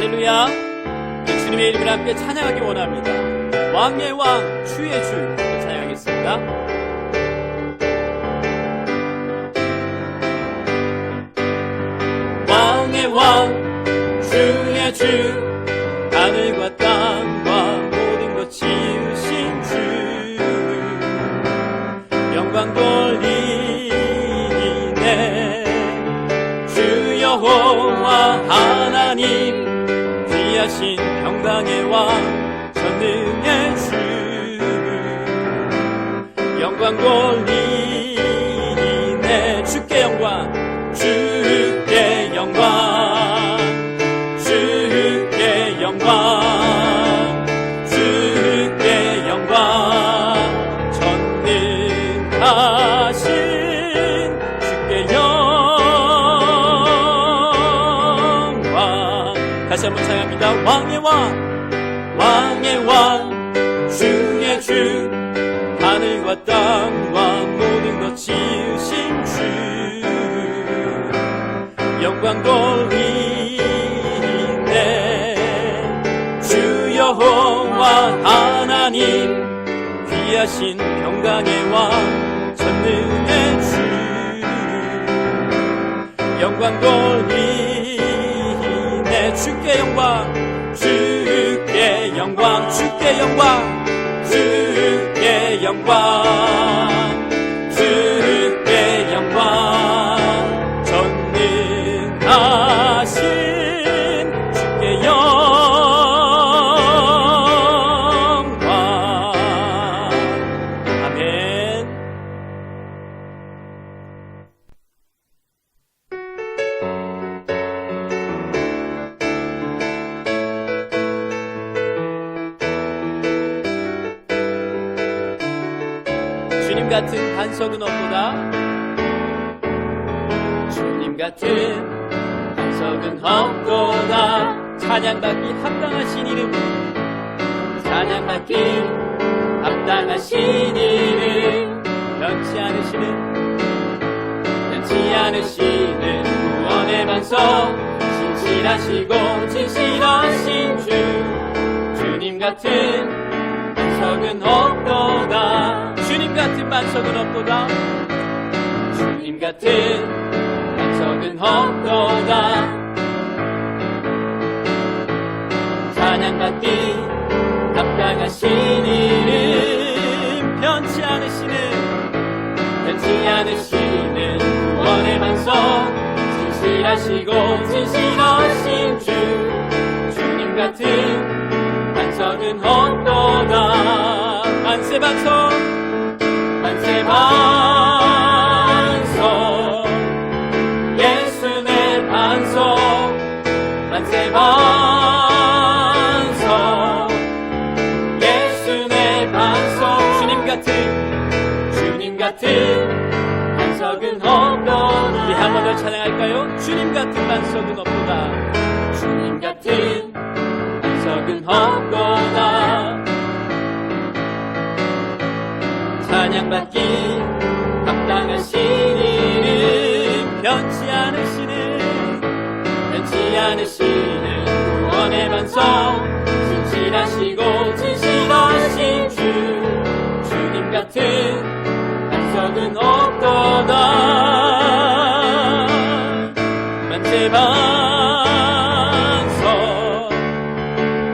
할렐루야. 주님의 이름을 함께 찬양하기 원합니다. 왕의 왕, 주의 주 찬양하겠습니다. 왕의 왕, 주의 주, 하늘과 땅과 모든 것 지으신 주, 영광 돌리네. 주 여호와 하나님, 귀하신 평강의 왕, 전능의 주, 영광 돌리네. 주께 영광, 주께 영광, 주께 영광, 주께 영광, 전능하신 주께 영광. 다시 한번 찬양합니다. 왕의 왕, 왕의 왕, 주의 주, 하늘과 땅과 모든 것 지으신 주, 영광 돌리네. 주 여호와 하나님, 귀하신 평강의 왕, 전능의 주, 영광 돌리네. 주께 영광, 주께 영광, 주께 영광, 주께 영광, 주께 영광, 전능하신 주께 영광. 아멘. 주님 같은 반석은 없도다. 주님 같은 반석은 없도다. 찬양받기 합당하신 이름, 찬양받기 합당하신 이름. 변치 않으시는 구원의 반석, 신실하시고 진실하신 주, 주님 같은 반석은 없도다. 주님 같은 반석은 없도다. 주님 같은 반석은 없도다. 찬양받기 합당하신 이름, 변치 않으시는 구원의 반석, 진실하시고 진실하신 주, 주님 같은 반석은 없도다. 만세 반석, 만세 반석, 예수 내 반석, 만세 반석, 예수 내 반석. 주님 같은 반석은 없도다. 우리 한 번 더 찬양할까요? 주님 같은 반석은 없도다. 주님 같은 반석은 없도다. 찬양받기 합당하신 이름, 변치 않으시는 구원의 반석, 진실하시고 진실하신 주, 주님 같은 반석은 없도다. 만세 반석,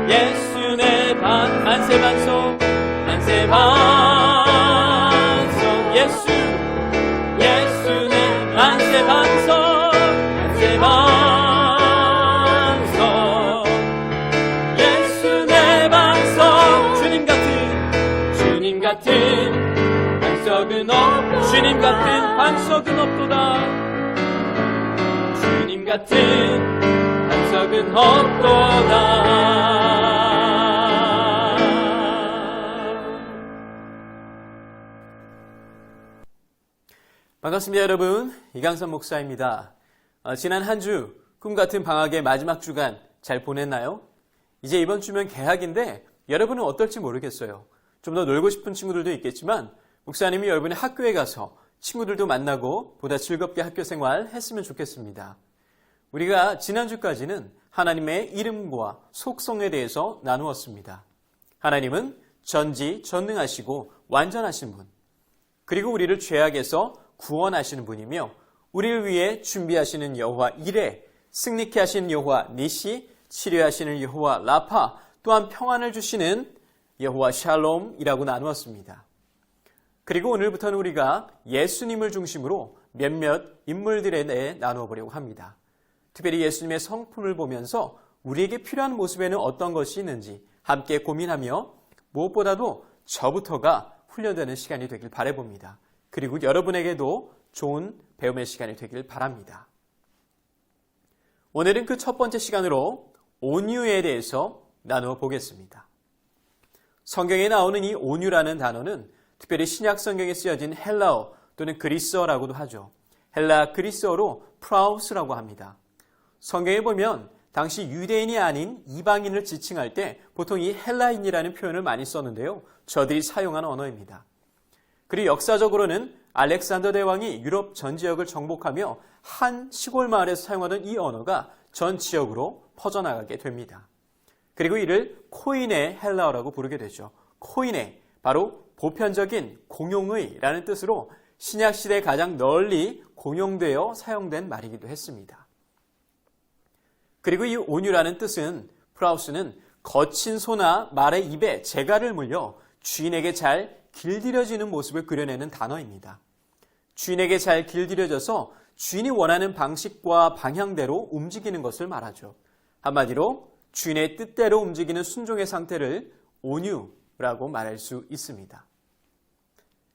예수 내 만세 반석, 만세 반석, 예수 내 만세 반석, 만세 반석, 예수 내 반석. 주님 같은 반석은 없도다. 주님 같은 반석은 없도다. 주님 같은 반석은 없도다. 반갑습니다, 여러분. 이강선 목사입니다. 지난 한 주 꿈같은 방학의 마지막 주간 잘 보냈나요? 이제 이번 주면 개학인데 여러분은 어떨지 모르겠어요. 좀 더 놀고 싶은 친구들도 있겠지만 목사님이 여러분의 학교에 가서 친구들도 만나고 보다 즐겁게 학교 생활 했으면 좋겠습니다. 우리가 지난주까지는 하나님의 이름과 속성에 대해서 나누었습니다. 하나님은 전지전능하시고 완전하신 분, 그리고 우리를 죄악에서 구원하시는 분이며 우리를 위해 준비하시는 여호와 이레, 승리케 하시는 여호와 니시, 치료하시는 여호와 라파, 또한 평안을 주시는 여호와 샬롬이라고 나누었습니다. 그리고 오늘부터는 우리가 예수님을 중심으로 몇몇 인물들에 대해 나누어 보려고 합니다. 특별히 예수님의 성품을 보면서 우리에게 필요한 모습에는 어떤 것이 있는지 함께 고민하며 무엇보다도 저부터가 훈련되는 시간이 되길 바라봅니다. 그리고 여러분에게도 좋은 배움의 시간이 되길 바랍니다. 오늘은 그 첫 번째 시간으로 온유에 대해서 나누어 보겠습니다. 성경에 나오는 이 온유라는 단어는 특별히 신약 성경에 쓰여진 헬라어 또는 그리스어라고도 하죠. 헬라 그리스어로 프라우스라고 합니다. 성경에 보면 당시 유대인이 아닌 이방인을 지칭할 때 보통 이 헬라인이라는 표현을 많이 썼는데요. 저들이 사용한 언어입니다. 그리고 역사적으로는 알렉산더 대왕이 유럽 전 지역을 정복하며 한 시골 마을에서 사용하던 이 언어가 전 지역으로 퍼져나가게 됩니다. 그리고 이를 코인의 헬라어라고 부르게 되죠. 코인의, 바로 보편적인 공용의라는 뜻으로 신약시대에 가장 널리 공용되어 사용된 말이기도 했습니다. 그리고 이 온유라는 뜻은, 프라우스는 거친 소나 말의 입에 재갈을 물려 주인에게 잘 길들여지는 모습을 그려내는 단어입니다. 주인에게 잘 길들여져서 주인이 원하는 방식과 방향대로 움직이는 것을 말하죠. 한마디로 주인의 뜻대로 움직이는 순종의 상태를 온유라고 말할 수 있습니다.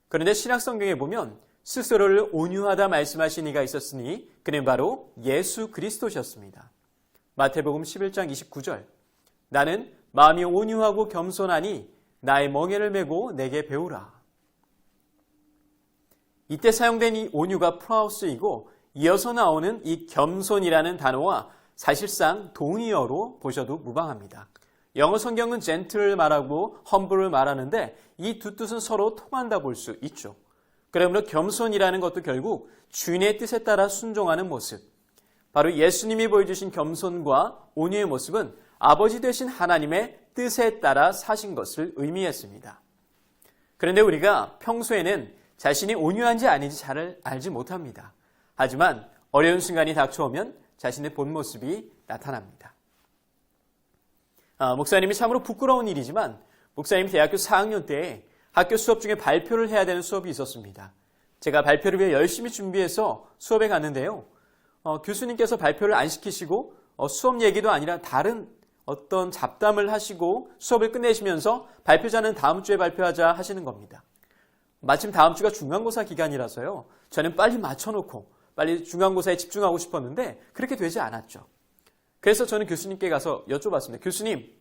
그런데 신약 성경에 보면 스스로를 온유하다 말씀하신 이가 있었으니 그는 바로 예수 그리스도셨습니다. 마태복음 11장 29절, 나는 마음이 온유하고 겸손하니 나의 멍에를 메고 내게 배우라. 이때 사용된 이 온유가 프라우스이고 이어서 나오는 이 겸손이라는 단어와 사실상 동의어로 보셔도 무방합니다. 영어 성경은 gentle를 말하고 humble을 말하는데 이 두 뜻은 서로 통한다 볼 수 있죠. 그러므로 겸손이라는 것도 결국 주인의 뜻에 따라 순종하는 모습, 바로 예수님이 보여주신 겸손과 온유의 모습은 아버지 되신 하나님의 뜻에 따라 사신 것을 의미했습니다. 그런데 우리가 평소에는 자신이 온유한지 아닌지 잘 알지 못합니다. 하지만 어려운 순간이 닥쳐오면 자신의 본 모습이 나타납니다. 목사님이 참으로 부끄러운 일이지만 목사님이 대학교 4학년 때 학교 수업 중에 발표를 해야 되는 수업이 있었습니다. 제가 발표를 위해 열심히 준비해서 수업에 갔는데요. 교수님께서 발표를 안 시키시고 수업 얘기도 아니라 다른 어떤 잡담을 하시고 수업을 끝내시면서 발표자는 다음 주에 발표하자 하시는 겁니다. 마침 다음 주가 중간고사 기간이라서요. 저는 빨리 맞춰놓고 빨리 중간고사에 집중하고 싶었는데 그렇게 되지 않았죠. 그래서 저는 교수님께 가서 여쭤봤습니다. 교수님,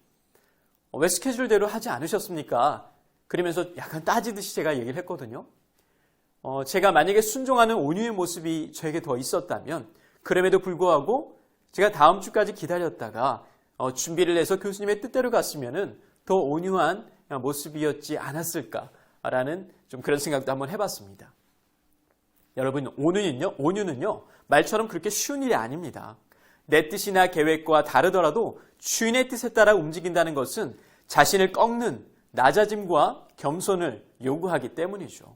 왜 스케줄대로 하지 않으셨습니까? 그러면서 약간 따지듯이 제가 얘기를 했거든요. 제가 만약에 순종하는 온유의 모습이 저에게 더 있었다면 그럼에도 불구하고 제가 다음 주까지 기다렸다가 준비를 해서 교수님의 뜻대로 갔으면은 더 온유한 모습이었지 않았을까라는 좀 그런 생각도 한번 해봤습니다. 여러분, 온유는요, 말처럼 그렇게 쉬운 일이 아닙니다. 내 뜻이나 계획과 다르더라도 주인의 뜻에 따라 움직인다는 것은 자신을 꺾는 낮아짐과 겸손을 요구하기 때문이죠.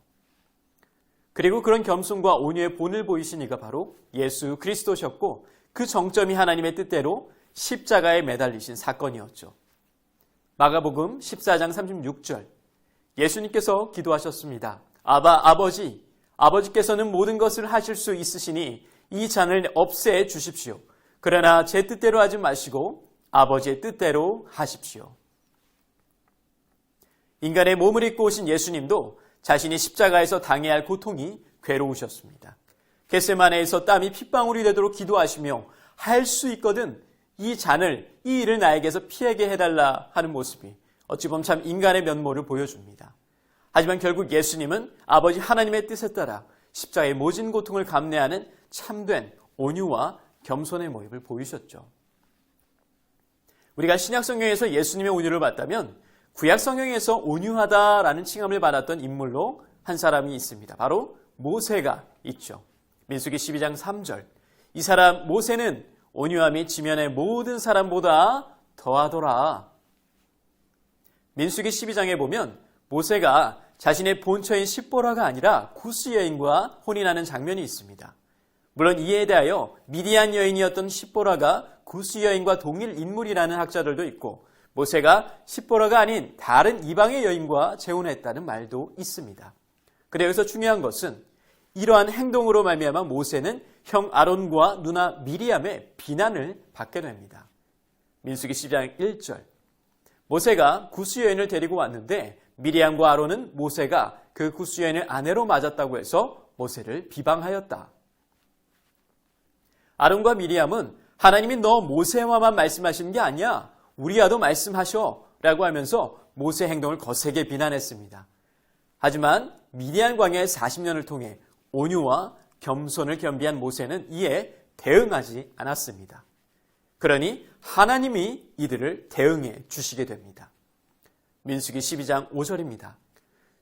그리고 그런 겸손과 온유의 본을 보이신 이가 바로 예수 그리스도셨고 그 정점이 하나님의 뜻대로 십자가에 매달리신 사건이었죠. 마가복음 14장 36절, 예수님께서 기도하셨습니다. 아버지께서는 모든 것을 하실 수 있으시니 이 잔을 없애 주십시오. 그러나 제 뜻대로 하지 마시고 아버지의 뜻대로 하십시오. 인간의 몸을 입고 오신 예수님도 자신이 십자가에서 당해야 할 고통이 괴로우셨습니다. 겟세마네에서 땀이 핏방울이 되도록 기도하시며 할 수 있거든 이 일을 나에게서 피하게 해달라 하는 모습이 어찌 보면 참 인간의 면모를 보여줍니다. 하지만 결국 예수님은 아버지 하나님의 뜻에 따라 십자가의 모진 고통을 감내하는 참된 온유와 겸손의 모습을 보이셨죠. 우리가 신약 성경에서 예수님의 온유를 봤다면 구약 성경에서 온유하다라는 칭함을 받았던 인물로 한 사람이 있습니다. 바로 모세가 있죠. 민수기 12장 3절. 이 사람 모세는 온유함이 지면의 모든 사람보다 더하더라. 민수기 12장에 보면 모세가 자신의 본처인 십보라가 아니라 구스 여인과 혼인하는 장면이 있습니다. 물론 이에 대하여 미디안 여인이었던 십보라가 구스 여인과 동일 인물이라는 학자들도 있고 모세가 십보라가 아닌 다른 이방의 여인과 재혼했다는 말도 있습니다. 그런데 여기서 중요한 것은 이러한 행동으로 말미암아 모세는 형 아론과 누나 미리암의 비난을 받게 됩니다. 민수기 12장 1절 모세가 구스 여인을 데리고 왔는데 미리암과 아론은 모세가 그 구스 여인을 아내로 맞았다고 해서 모세를 비방하였다. 아론과 미리암은 하나님이 너 모세와만 말씀하시는 게 아니야. 우리와도 말씀하셔 라고 하면서 모세 행동을 거세게 비난했습니다. 하지만 미디안 광야의 40년을 통해 온유와 겸손을 겸비한 모세는 이에 대응하지 않았습니다. 그러니 하나님이 이들을 대응해 주시게 됩니다. 민수기 12장 5절입니다.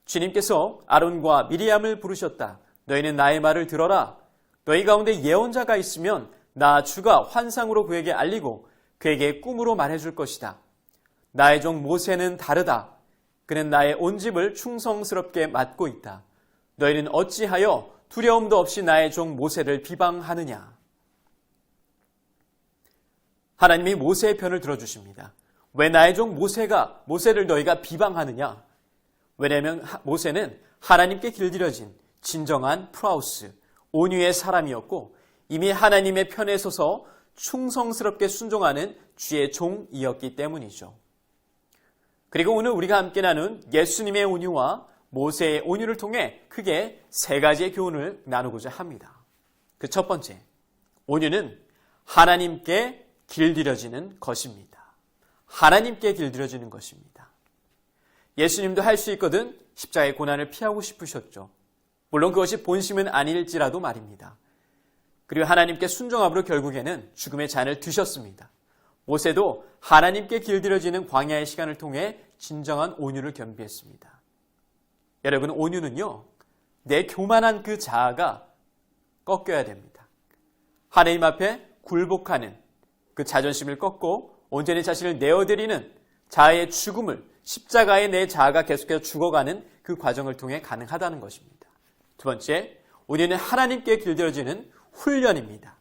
주님께서 아론과 미리암을 부르셨다. 너희는 나의 말을 들어라. 너희 가운데 예언자가 있으면 나 주가 환상으로 그에게 알리고 그에게 꿈으로 말해줄 것이다. 나의 종 모세는 다르다. 그는 나의 온 집을 충성스럽게 맡고 있다. 너희는 어찌하여 두려움도 없이 나의 종 모세를 비방하느냐. 하나님이 모세의 편을 들어주십니다. 왜 나의 종 모세를 너희가 비방하느냐. 왜냐하면 모세는 하나님께 길들여진 진정한 프라우스, 온유의 사람이었고 이미 하나님의 편에 서서 충성스럽게 순종하는 주의 종이었기 때문이죠. 그리고 오늘 우리가 함께 나눈 예수님의 온유와 모세의 온유를 통해 크게 세 가지의 교훈을 나누고자 합니다. 그 첫 번째, 온유는 하나님께 길들여지는 것입니다. 하나님께 길들여지는 것입니다. 예수님도 할 수 있거든 십자가의 고난을 피하고 싶으셨죠. 물론 그것이 본심은 아닐지라도 말입니다. 그리고 하나님께 순종함으로 결국에는 죽음의 잔을 드셨습니다. 모세도 하나님께 길들여지는 광야의 시간을 통해 진정한 온유를 겸비했습니다. 여러분, 온유는요, 내 교만한 그 자아가 꺾여야 됩니다. 하나님 앞에 굴복하는 그 자존심을 꺾고 온전히 자신을 내어드리는 자아의 죽음을 십자가에 내 자아가 계속해서 죽어가는 그 과정을 통해 가능하다는 것입니다. 두 번째, 온유는 하나님께 길들여지는 훈련입니다.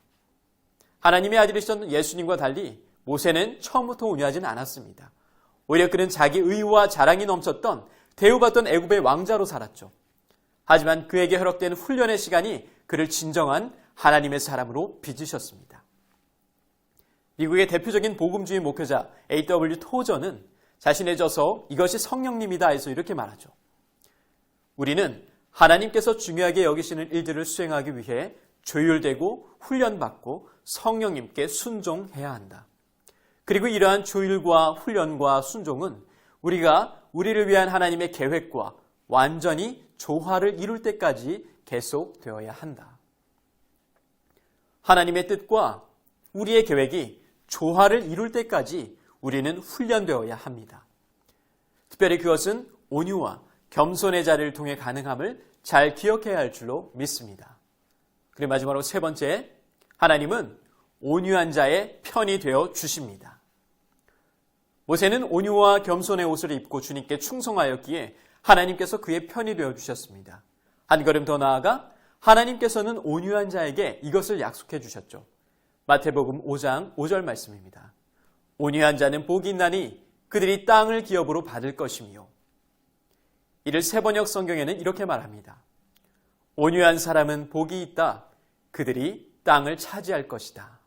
하나님의 아들이셨던 예수님과 달리 모세는 처음부터 온유하지는 않았습니다. 오히려 그는 자기 의와 자랑이 넘쳤던 대우받던 애굽의 왕자로 살았죠. 하지만 그에게 허락된 훈련의 시간이 그를 진정한 하나님의 사람으로 빚으셨습니다. 미국의 대표적인 복음주의 목회자 A.W. 토저는 자신의 저서 이것이 성령님이다 해서 이렇게 말하죠. 우리는 하나님께서 중요하게 여기시는 일들을 수행하기 위해 조율되고 훈련받고 성령님께 순종해야 한다. 그리고 이러한 조율과 훈련과 순종은 우리가 우리를 위한 하나님의 계획과 완전히 조화를 이룰 때까지 계속되어야 한다. 하나님의 뜻과 우리의 계획이 조화를 이룰 때까지 우리는 훈련되어야 합니다. 특별히 그것은 온유와 겸손의 자리를 통해 가능함을 잘 기억해야 할 줄로 믿습니다. 그리고 마지막으로 세 번째, 하나님은 온유한 자의 편이 되어 주십니다. 모세는 온유와 겸손의 옷을 입고 주님께 충성하였기에 하나님께서 그의 편이 되어 주셨습니다. 한 걸음 더 나아가 하나님께서는 온유한 자에게 이것을 약속해 주셨죠. 마태복음 5장 5절 말씀입니다. 온유한 자는 복이 있나니 그들이 땅을 기업으로 받을 것이며. 이를 세번역 성경에는 이렇게 말합니다. 온유한 사람은 복이 있다. 그들이 땅을 차지할 것이다.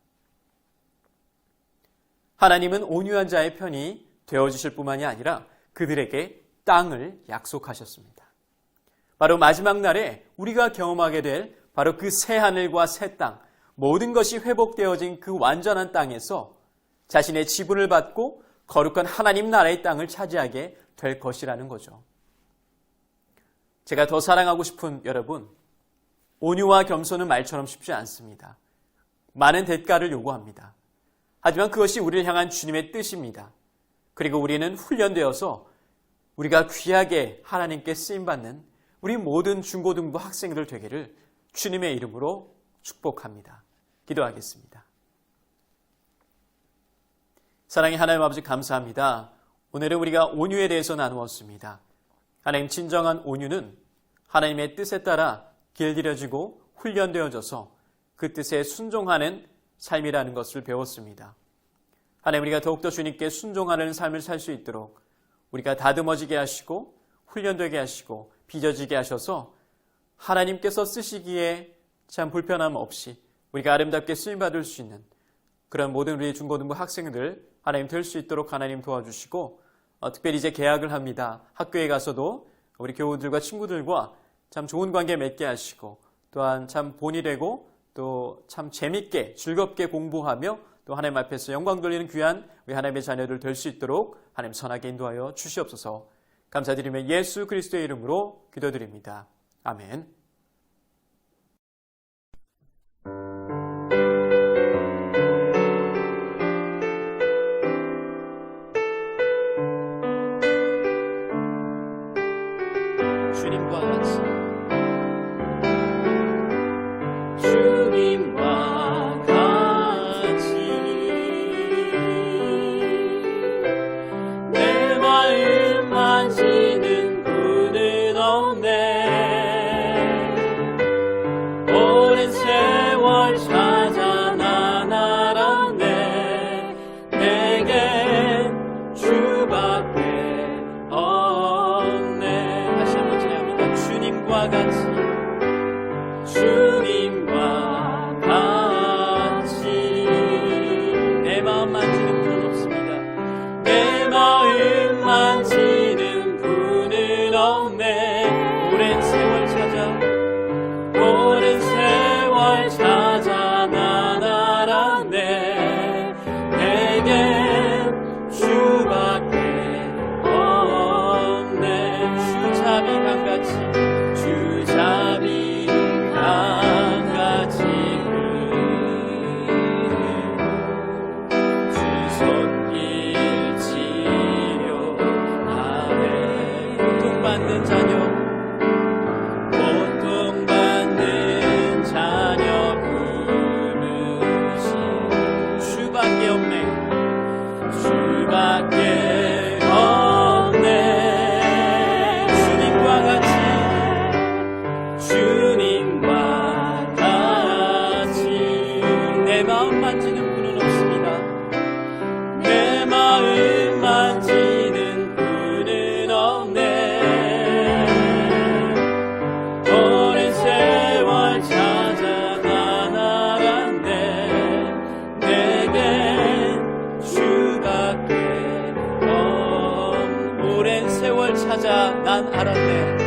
하나님은 온유한 자의 편이 되어주실 뿐만이 아니라 그들에게 땅을 약속하셨습니다. 바로 마지막 날에 우리가 경험하게 될 바로 그 새 하늘과 새 땅, 모든 것이 회복되어진 그 완전한 땅에서 자신의 지분을 받고 거룩한 하나님 나라의 땅을 차지하게 될 것이라는 거죠. 제가 더 사랑하고 싶은 여러분, 온유와 겸손은 말처럼 쉽지 않습니다. 많은 대가를 요구합니다. 하지만 그것이 우리를 향한 주님의 뜻입니다. 그리고 우리는 훈련되어서 우리가 귀하게 하나님께 쓰임받는 우리 모든 중고등부 학생들 되기를 주님의 이름으로 축복합니다. 기도하겠습니다. 사랑의 하나님 아버지 감사합니다. 오늘은 우리가 온유에 대해서 나누었습니다. 하나님 진정한 온유는 하나님의 뜻에 따라 길들여지고 훈련되어져서 그 뜻에 순종하는 삶이라는 것을 배웠습니다. 하나님 우리가 더욱더 주님께 순종하는 삶을 살 수 있도록 우리가 다듬어지게 하시고 훈련되게 하시고 빚어지게 하셔서 하나님께서 쓰시기에 참 불편함 없이 우리가 아름답게 쓰임받을 수 있는 그런 모든 우리 중고등부 학생들 하나님 될 수 있도록 하나님 도와주시고 특별히 이제 개학을 합니다. 학교에 가서도 우리 교우들과 친구들과 참 좋은 관계 맺게 하시고 또한 참 본이 되고 또 참 재밌게 즐겁게 공부하며 또 하나님 앞에서 영광 돌리는 귀한 우리 하나님의 자녀들 될 수 있도록 하나님 선하게 인도하여 주시옵소서. 감사드리며 예수 그리스도의 이름으로 기도드립니다. 아멘. 주님과 같이 주님과 같이 내 마음 만지는 분은 없네. 오랜 세월 찾아 난 알았네. 내겐 주밖에 없네. 다시 한번 찬양합니다. 주님과 같이 주님과 같이 내 마음 만지는 분은 없습니다. 내 마음 만지는 분은 없네. 오랜 세월 찾아 난 알았네. 내겐 주밖에 없네. 주자비 강같이 주자비 강같이 주 손길 치료하네. 고통받는 자녀 부르시 주밖에 없네. 주밖에 없네. 주님과 같이 주님과 같이 내 마음 만지는 분은 없습니다. 내 마음 만지는 분은 없네. 오랜 세월 찾아 난 알았네. 내겐 주밖에 오랜 세월 찾아 난 알았네.